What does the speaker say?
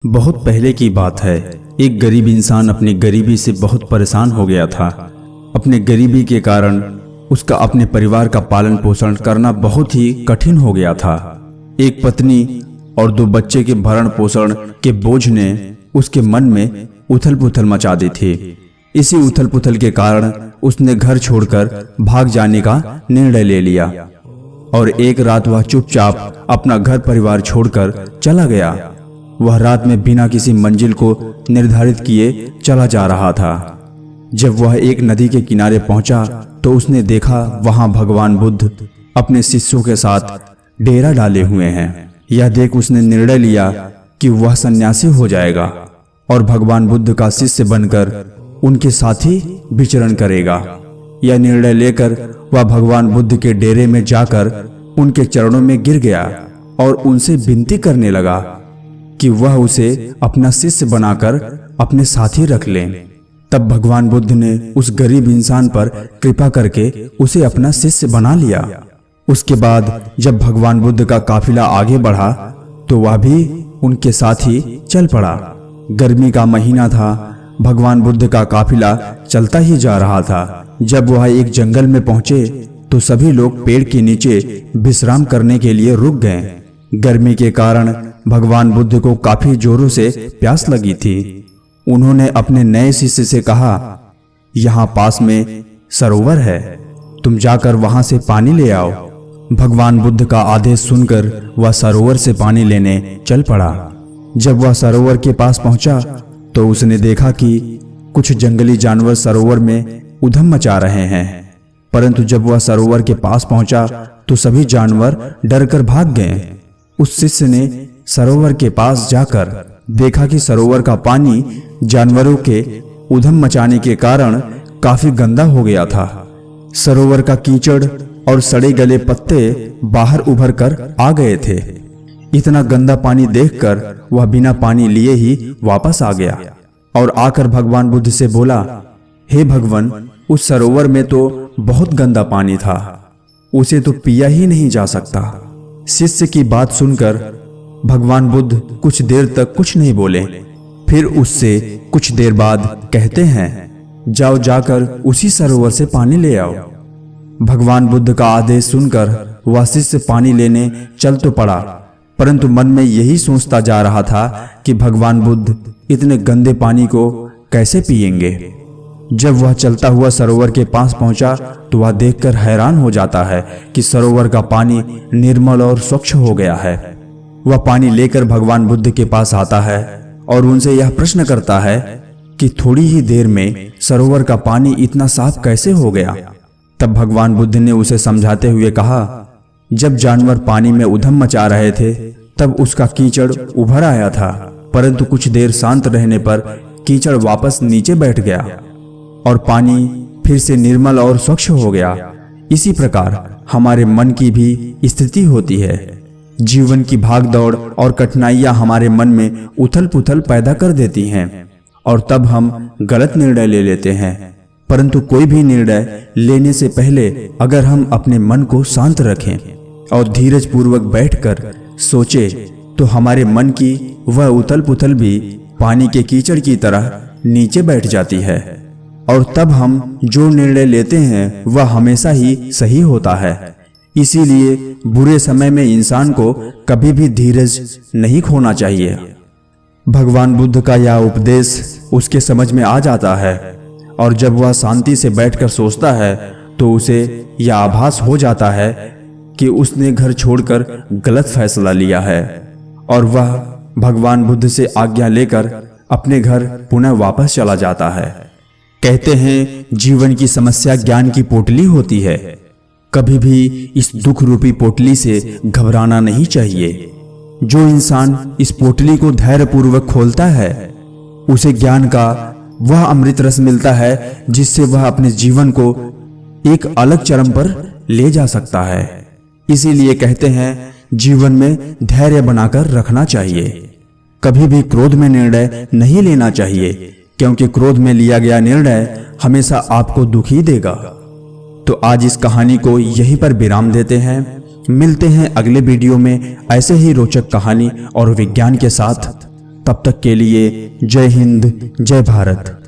बहुत पहले की बात है। एक गरीब इंसान अपनी गरीबी से बहुत परेशान हो गया था। अपने गरीबी के कारण उसका अपने परिवार का पालन पोषण करना बहुत ही कठिन हो गया था। एक पत्नी और 2 बच्चे के भरण पोषण के बोझ ने उसके मन में उथल पुथल मचा दी थी। इसी उथल पुथल के कारण उसने घर छोड़कर भाग जाने का निर्णय ले लिया और एक रात वह चुपचाप अपना घर परिवार छोड़कर चला गया। वह रात में बिना किसी मंजिल को निर्धारित किए चला जा रहा था। जब वह एक नदी के किनारे पहुंचा तो उसने देखा वहां भगवान बुद्ध अपने शिष्यों के साथ डेरा डाले हुए हैं। यह देख उसने निर्णय लिया कि वह सन्यासी हो जाएगा और भगवान बुद्ध का शिष्य बनकर उनके साथ ही विचरण करेगा। यह निर्णय लेकर वह भगवान बुद्ध के डेरे में जाकर उनके चरणों में गिर गया और उनसे विनती करने लगा कि वह उसे अपना शिष्य बनाकर अपने साथ ही रख लें। तब भगवान बुद्ध ने उस गरीब इंसान पर कृपा करके उसे अपना शिष्य बना लिया। उसके बाद जब भगवान बुद्ध का काफिला आगे बढ़ा तो वह भी उनके साथ ही चल पड़ा। गर्मी का महीना था। भगवान बुद्ध का काफिला चलता ही जा रहा था। जब वह एक जंगल में पहुंचे तो सभी लोग पेड़ के नीचे विश्राम करने के लिए रुक गए। गर्मी के कारण भगवान बुद्ध को काफी जोरों से प्यास लगी थी। उन्होंने अपने नए शिष्य से कहा, यहाँ पास में सरोवर है, तुम जाकर वहां से पानी ले आओ। भगवान बुद्ध का आदेश सुनकर वह सरोवर से पानी लेने चल पड़ा। जब वह सरोवर के पास पहुंचा तो उसने देखा कि कुछ जंगली जानवर सरोवर में उधम मचा रहे हैं। परंतु जब वह सरोवर के पास पहुंचा तो सभी जानवर डरकर भाग गए। उस शिष्य ने सरोवर के पास जाकर देखा कि सरोवर का पानी जानवरों के उधम मचाने के कारण काफी गंदा हो गया था। सरोवर का कीचड़ और सड़े गले पत्ते बाहर उभर कर आ गए थे। इतना गंदा पानी देखकर वह बिना पानी लिए ही वापस आ गया और आकर भगवान बुद्ध से बोला, हे भगवान, उस सरोवर में तो बहुत गंदा पानी था, उसे तो पिया ही नहीं जा सकता। शिष्य की बात सुनकर भगवान बुद्ध कुछ देर तक कुछ नहीं बोले। फिर उससे कुछ देर बाद कहते हैं, जाओ जाकर उसी सरोवर से पानी ले आओ। भगवान बुद्ध का आदेश सुनकर वह शिष्य पानी लेने चल तो पड़ा, परंतु मन में यही सोचता जा रहा था कि भगवान बुद्ध इतने गंदे पानी को कैसे पिएंगे। जब वह चलता हुआ सरोवर के पास पहुंचा तो वह देखकर हैरान हो जाता है कि सरोवर का पानी निर्मल और स्वच्छ हो गया है। वह पानी लेकर भगवान बुद्ध के पास आता है और उनसे यह प्रश्न करता है कि थोड़ी ही देर में सरोवर का पानी इतना साफ कैसे हो गया। तब भगवान बुद्ध ने उसे समझाते हुए कहा, जब जानवर पानी में उधम मचा रहे थे तब उसका कीचड़ उभर आया था, परंतु कुछ देर शांत रहने पर कीचड़ वापस नीचे बैठ गया और पानी फिर से निर्मल और स्वच्छ हो गया। इसी प्रकार हमारे मन की भी स्थिति होती है। जीवन की भागदौड़ और कठिनाइयां हमारे मन में उथल पुथल पैदा कर देती हैं और तब हम गलत निर्णय ले लेते हैं। परंतु कोई भी निर्णय लेने से पहले अगर हम अपने मन को शांत रखें और धीरज पूर्वक बैठकर सोचे तो हमारे मन की वह उथल पुथल भी पानी के कीचड़ की तरह नीचे बैठ जाती है और तब हम जो निर्णय लेते हैं वह हमेशा ही सही होता है। इसीलिए बुरे समय में इंसान को कभी भी धीरज नहीं खोना चाहिए। भगवान बुद्ध का यह उपदेश उसके समझ में आ जाता है और जब वह शांति से बैठकर सोचता है तो उसे यह आभास हो जाता है कि उसने घर छोड़कर गलत फैसला लिया है और वह भगवान बुद्ध से आज्ञा लेकर अपने घर पुनः वापस चला जाता है। कहते हैं, जीवन की समस्या ज्ञान की पोटली होती है। कभी भी इस दुख रूपी पोटली से घबराना नहीं चाहिए। जो इंसान इस पोटली को धैर्यपूर्वक खोलता है उसे ज्ञान का वह अमृत रस मिलता है जिससे वह अपने जीवन को एक अलग चरम पर ले जा सकता है। इसीलिए कहते हैं, जीवन में धैर्य बनाकर रखना चाहिए। कभी भी क्रोध में निर्णय नहीं लेना चाहिए, क्योंकि क्रोध में लिया गया निर्णय हमेशा आपको दुखी देगा। तो आज इस कहानी को यहीं पर विराम देते हैं। मिलते हैं अगले वीडियो में ऐसे ही रोचक कहानी और विज्ञान के साथ। तब तक के लिए जय हिंद, जय भारत।